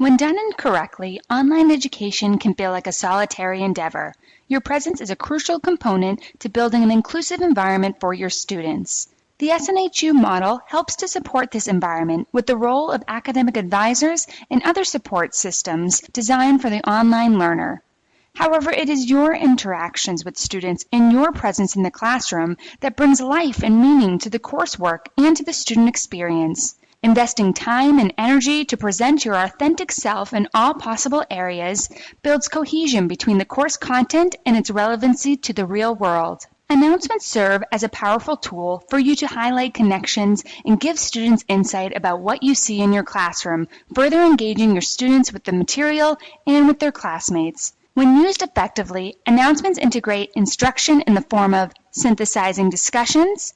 When done incorrectly, online education can feel like a solitary endeavor. Your presence is a crucial component to building an inclusive environment for your students. The SNHU model helps to support this environment with the role of academic advisors and other support systems designed for the online learner. However, it is your interactions with students and your presence in the classroom that brings life and meaning to the coursework and to the student experience. Investing time and energy to present your authentic self in all possible areas builds cohesion between the course content and its relevancy to the real world. Announcements serve as a powerful tool for you to highlight connections and give students insight about what you see in your classroom, further engaging your students with the material and with their classmates. When used effectively, announcements integrate instruction in the form of synthesizing discussions,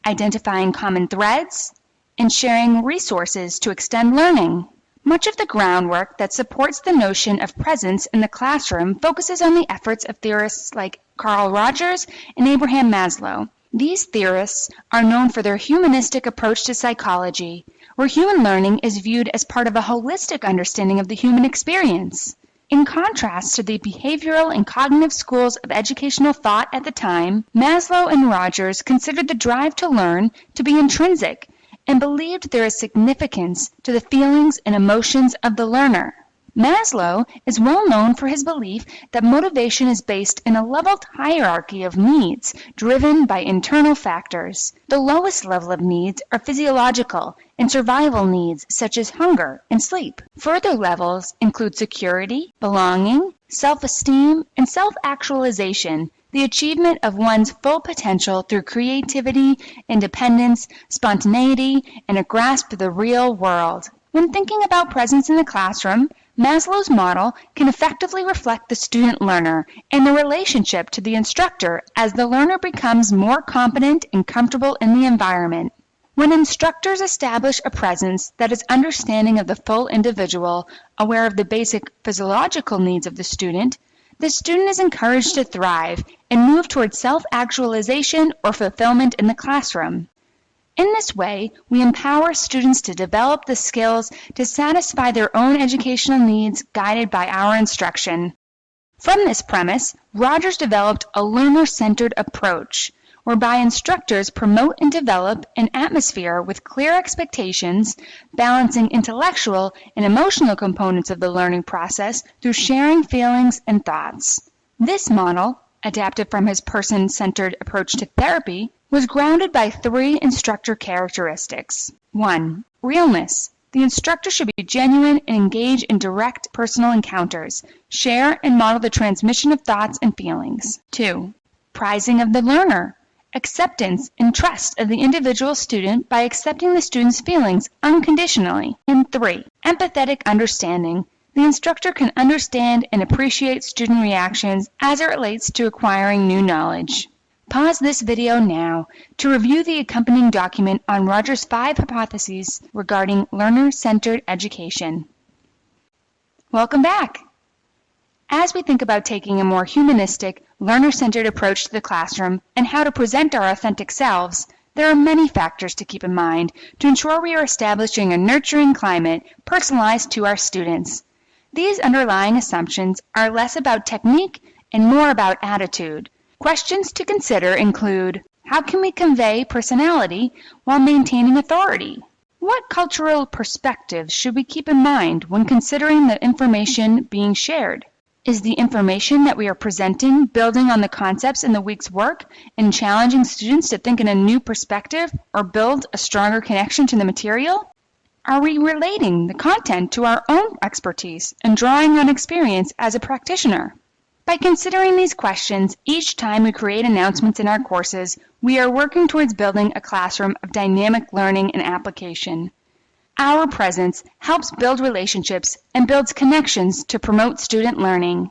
identifying common threads, and sharing resources to extend learning. Much of the groundwork that supports the notion of presence in the classroom focuses on the efforts of theorists like Carl Rogers and Abraham Maslow. These theorists are known for their humanistic approach to psychology, where human learning is viewed as part of a holistic understanding of the human experience. In contrast to the behavioral and cognitive schools of educational thought at the time, Maslow and Rogers considered the drive to learn to be intrinsic and believed there is significance to the feelings and emotions of the learner. Maslow is well known for his belief that motivation is based in a leveled hierarchy of needs driven by internal factors. The lowest level of needs are physiological and survival needs such as hunger and sleep. Further levels include security, belonging, self-esteem, and self-actualization, the achievement of one's full potential through creativity, independence, spontaneity, and a grasp of the real world. When thinking about presence in the classroom, Maslow's model can effectively reflect the student learner and the relationship to the instructor as the learner becomes more competent and comfortable in the environment. When instructors establish a presence that is understanding of the full individual, aware of the basic physiological needs of the student is encouraged to thrive and move towards self-actualization or fulfillment in the classroom. In this way, we empower students to develop the skills to satisfy their own educational needs guided by our instruction. From this premise, Rogers developed a learner-centered approach, whereby instructors promote and develop an atmosphere with clear expectations, balancing intellectual and emotional components of the learning process through sharing feelings and thoughts. This model, adapted from his person-centered approach to therapy, was grounded by 3 instructor characteristics. 1. Realness. The instructor should be genuine and engage in direct personal encounters, share and model the transmission of thoughts and feelings. 2. Prizing of the learner. Acceptance and trust of the individual student by accepting the student's feelings unconditionally. And 3. Empathetic understanding. The instructor can understand and appreciate student reactions as it relates to acquiring new knowledge. Pause this video now to review the accompanying document on Rogers' 5 hypotheses regarding learner-centered education. Welcome back! As we think about taking a more humanistic, learner-centered approach to the classroom and how to present our authentic selves, there are many factors to keep in mind to ensure we are establishing a nurturing climate personalized to our students. These underlying assumptions are less about technique and more about attitude. Questions to consider include: how can we convey personality while maintaining authority? What cultural perspectives should we keep in mind when considering the information being shared? Is the information that we are presenting building on the concepts in the week's work and challenging students to think in a new perspective or build a stronger connection to the material? Are we relating the content to our own expertise and drawing on experience as a practitioner? By considering these questions each time we create announcements in our courses, we are working towards building a classroom of dynamic learning and application. Our presence helps build relationships and builds connections to promote student learning.